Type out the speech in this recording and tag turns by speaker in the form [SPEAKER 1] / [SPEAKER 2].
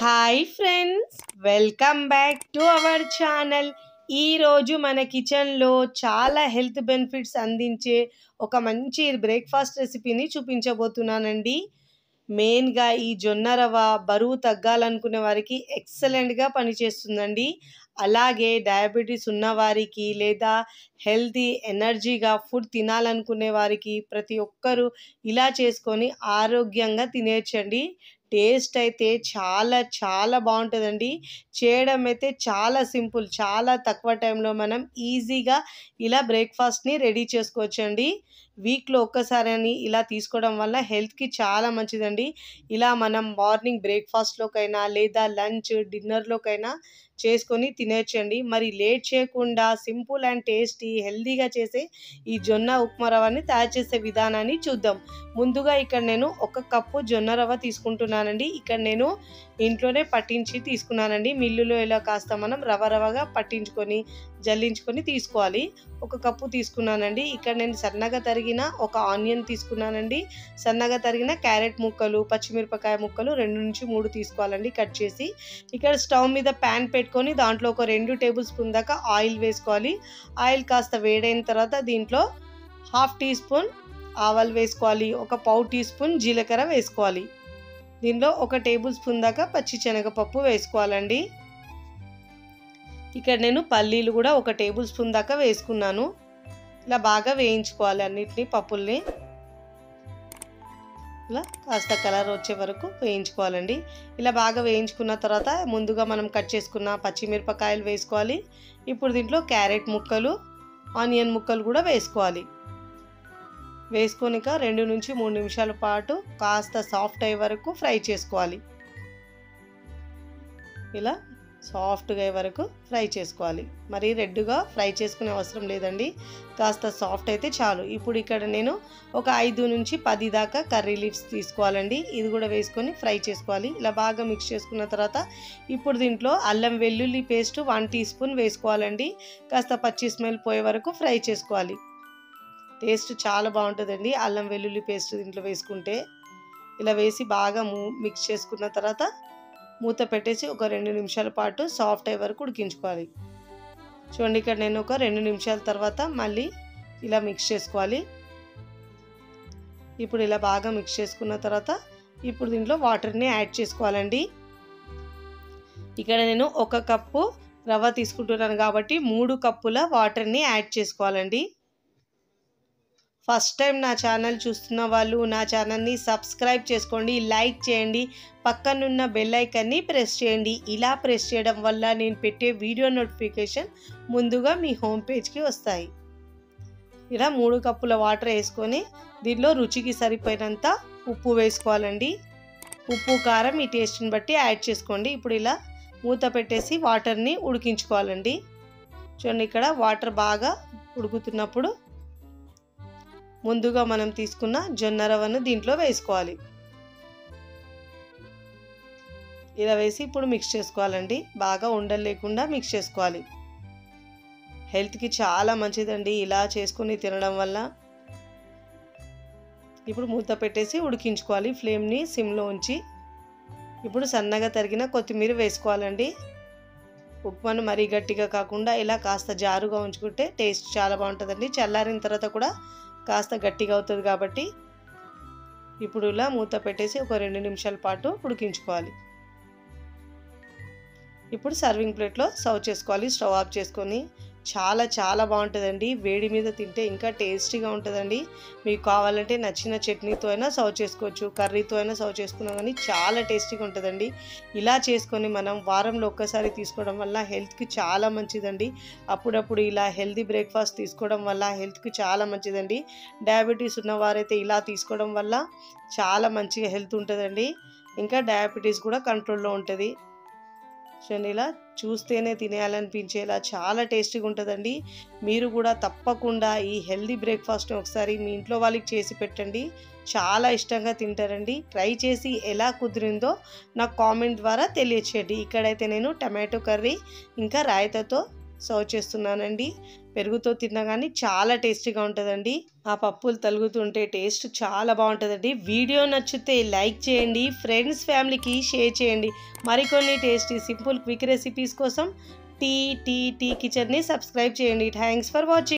[SPEAKER 1] Hi friends, welcome back to our channel. ఈరోజు మన కిచెన్లో చాలా హెల్త్ బెనిఫిట్స్ అందించే ఒక మంచి బ్రేక్ఫాస్ట్ రెసిపీని చూపించబోతున్నానండి. మెయిన్గా ఈ జొన్న రవ్వ బరువు తగ్గాలనుకునే వారికి ఎక్సలెంట్గా పనిచేస్తుందండి. అలాగే డయాబెటీస్ ఉన్నవారికి లేదా హెల్తీ ఎనర్జీగా ఫుడ్ తినాలనుకునే వారికి ప్రతి ఒక్కరూ ఇలా చేసుకొని ఆరోగ్యంగా తినేయచ్చండి. టేస్ట్ అయితే చాలా చాలా బాగుంటుందండి. చేయడం అయితే చాలా సింపుల్, చాలా తక్కువ టైంలో మనం ఈజీగా ఇలా బ్రేక్ఫాస్ట్ని రెడీ చేసుకోవచ్చండి. వీక్లో ఒక్కసారి ఇలా తీసుకోవడం వల్ల హెల్త్కి చాలా మంచిదండి. ఇలా మనం మార్నింగ్ బ్రేక్ఫాస్ట్లోకైనా లేదా లంచ్ డిన్నర్లోకైనా చేసుకొని తినేయచ్చండి. మరి లేట్ చేయకుండా సింపుల్ అండ్ టేస్టీ హెల్తీగా చేసే ఈ జొన్న ఉప్మా రవ్వని తయారు చేసే విధానాన్ని చూద్దాం. ముందుగా ఇక్కడ నేను 1 కప్పు జొన్న రవ్వ తీసుకుంటున్నానండి. ఇక్కడ నేను ఇంట్లోనే పట్టించి తీసుకున్నానండి. మిల్లులో ఇలా కాస్త మనం రవ్వగా పట్టించుకొని జల్లించుకొని తీసుకోవాలి. 1 కప్పు తీసుకున్నానండి. ఇక్కడ నేను సన్నగా తరిగిన ఒక ఆనియన్ తీసుకున్నానండి. సన్నగా తరిగిన క్యారెట్ ముక్కలు, పచ్చిమిరపకాయ ముక్కలు 2 నుంచి 3 తీసుకోవాలండి కట్ చేసి. ఇక్కడ స్టవ్ మీద ప్యాన్ పెట్టుకొని దాంట్లో ఒక 2 టేబుల్ స్పూన్ దాకా ఆయిల్ వేసుకోవాలి. ఆయిల్ కాస్త వేడైన తర్వాత దీంట్లో 1/2 టీ స్పూన్ ఆవాలు వేసుకోవాలి. ఒక 1/4 టీ స్పూన్ జీలకర్ర వేసుకోవాలి. దీనిలో 1 టేబుల్ స్పూన్ దాకా పచ్చి శనగపప్పు వేసుకోవాలండి. ఇక్కడ నేను పల్లీలు కూడా 1 టేబుల్ స్పూన్ దాకా వేసుకున్నాను. ఇలా బాగా వేయించుకోవాలి అన్నిటిని, పప్పుల్ని ఇలా కాస్త కలర్ వచ్చే వరకు వేయించుకోవాలండి. ఇలా బాగా వేయించుకున్న తర్వాత ముందుగా మనం కట్ చేసుకున్న పచ్చిమిరపకాయలు వేసుకోవాలి. ఇప్పుడు దీంట్లో క్యారెట్ ముక్కలు, ఆనియన్ ముక్కలు కూడా వేసుకోవాలి. వేసుకొనిక 2 నుంచి 3 నిమిషాల పాటు కాస్త సాఫ్ట్ అయ్యే వరకు ఫ్రై చేసుకోవాలి. ఇలా సాఫ్ట్గా అయ్యే వరకు ఫ్రై చేసుకోవాలి. మరి రెడ్గా ఫ్రై చేసుకునే అవసరం లేదండి, కాస్త సాఫ్ట్ అయితే చాలు. ఇప్పుడు ఇక్కడ నేను ఒక 5 నుంచి 10 దాకా కర్రీ లీవ్స్ తీసుకోవాలండి. ఇది కూడా వేసుకొని ఫ్రై చేసుకోవాలి. ఇలా బాగా మిక్స్ చేసుకున్న తర్వాత ఇప్పుడు దీంట్లో అల్లం వెల్లుల్లి పేస్ట్ 1 టీ స్పూన్ వేసుకోవాలండి. కాస్త పచ్చి స్మెల్ పోయే వరకు ఫ్రై చేసుకోవాలి. టేస్ట్ చాలా బాగుంటుందండి అల్లం వెల్లుల్లి పేస్ట్ దీంట్లో వేసుకుంటే. ఇలా వేసి బాగా మిక్స్ చేసుకున్న తర్వాత మూత పెట్టేసి ఒక 2 నిమిషాల పాటు సాఫ్ట్ అయ్యే వరకు ఉడికించుకోవాలి. చూడండి, ఇక్కడ నేను ఒక 2 నిమిషాల తర్వాత మళ్ళీ ఇలా మిక్స్ చేసుకోవాలి. ఇప్పుడు ఇలా బాగా మిక్స్ చేసుకున్న తర్వాత ఇప్పుడు దీంట్లో వాటర్ని యాడ్ చేసుకోవాలండి. ఇక్కడ నేను 1 కప్పు రవ్వ తీసుకుంటున్నాను కాబట్టి 3 కప్పుల వాటర్ని యాడ్ చేసుకోవాలండి. ఫస్ట్ టైం నా ఛానల్ చూస్తున్న వాళ్ళు నా ఛానల్ని సబ్స్క్రైబ్ చేసుకోండి, లైక్ చేయండి, పక్కనున్న బెల్ ఐకాన్ని ప్రెస్ చేయండి. ఇలా ప్రెస్ చేయడం వల్ల నేను పెట్టే వీడియో నోటిఫికేషన్ ముందుగా మీ హోమ్ పేజ్కి వస్తాయి. ఇలా 3 కప్పుల వాటర్ వేసుకొని దీనిలో రుచికి సరిపోయినంత ఉప్పు వేసుకోవాలండి. ఉప్పు కారం మీ టేస్ట్ని బట్టి యాడ్ చేసుకోండి. ఇప్పుడు ఇలా మూత పెట్టేసి వాటర్ని ఉడికించుకోవాలండి. చూడండి, ఇక్కడ వాటర్ బాగా ఉడుకుతున్నప్పుడు ముందుగా మనం తీసుకున్న జొన్న రవ్వను దీంట్లో వేసుకోవాలి. ఇలా వేసి ఇప్పుడు మిక్స్ చేసుకోవాలండి. బాగా ఉండలు లేకుండా మిక్స్ చేసుకోవాలి. హెల్త్కి చాలా మంచిదండి ఇలా చేసుకుని తినడం వల్ల. ఇప్పుడు మూత పెట్టేసి ఉడికించుకోవాలి. ఫ్లేమ్ని సిమ్లో ఉంచి ఇప్పుడు సన్నగా తరిగిన కొత్తిమీర వేసుకోవాలండి. ఉప్మాను మరీ గట్టిగా కాకుండా ఇలా కాస్త జారుగా ఉంచుకుంటే టేస్ట్ చాలా బాగుంటుందండి. చల్లారిన తర్వాత కూడా కాస్త గట్టిగా అవుతుంది కాబట్టి ఇప్పుడు ఇలా మూత పెట్టేసి ఒక 2 నిమిషాల పాటు ఉడికించుకోవాలి. ఇప్పుడు సర్వింగ్ ప్లేట్లో సర్వ్ చేసుకోవాలి. స్టవ్ ఆఫ్ చేసుకొని చాలా చాలా బాగుంటుందండి. వేడి మీద తింటే ఇంకా టేస్టీగా ఉంటుందండి. మీకు కావాలంటే నచ్చిన చట్నీతో అయినా సర్వ్ చేసుకోవచ్చు, కర్రీతో అయినా సర్వ్ చేసుకున్నా కానీ చాలా టేస్టీగా ఉంటుందండి. ఇలా చేసుకొని మనం వారంలో ఒక్కసారి తీసుకోవడం వల్ల హెల్త్కి చాలా మంచిదండి. అప్పుడప్పుడు ఇలా హెల్తీ బ్రేక్ఫాస్ట్ తీసుకోవడం వల్ల హెల్త్కి చాలా మంచిదండి. డయాబెటీస్ ఉన్నవారైతే ఇలా తీసుకోవడం వల్ల చాలా మంచిగా హెల్త్ ఉంటుందండి. ఇంకా డయాబెటీస్ కూడా కంట్రోల్లో ఉంటుంది. చూడండి, ఇలా చూస్తేనే తినేయాలనిపించేలా చాలా టేస్టీగా ఉంటుందండి. మీరు కూడా తప్పకుండా ఈ హెల్దీ బ్రేక్ఫాస్ట్ని ఒకసారి మీ ఇంట్లో వాళ్ళకి చేసి పెట్టండి, చాలా ఇష్టంగా తింటారండి. ట్రై చేసి ఎలా కుదిరిందో నాకు కామెంట్ ద్వారా తెలియచేయండి. ఇక్కడైతే నేను టమాటో కర్రీ ఇంకా రాయితతో సర్వ్ చేస్తున్నానండి. పెరుగుతో తిన్నా కానీ చాలా టేస్టీగా ఉంటుందండి. ఆ పప్పులు తలుగుతుంటే టేస్ట్ చాలా బాగుంటుందండి. వీడియో నచ్చితే లైక్ చేయండి, ఫ్రెండ్స్ ఫ్యామిలీకి షేర్ చేయండి. మరికొన్ని టేస్టీ సింపుల్ క్విక్ రెసిపీస్ కోసం టీ కిచెన్ని సబ్స్క్రైబ్ చేయండి. Thanks for watching.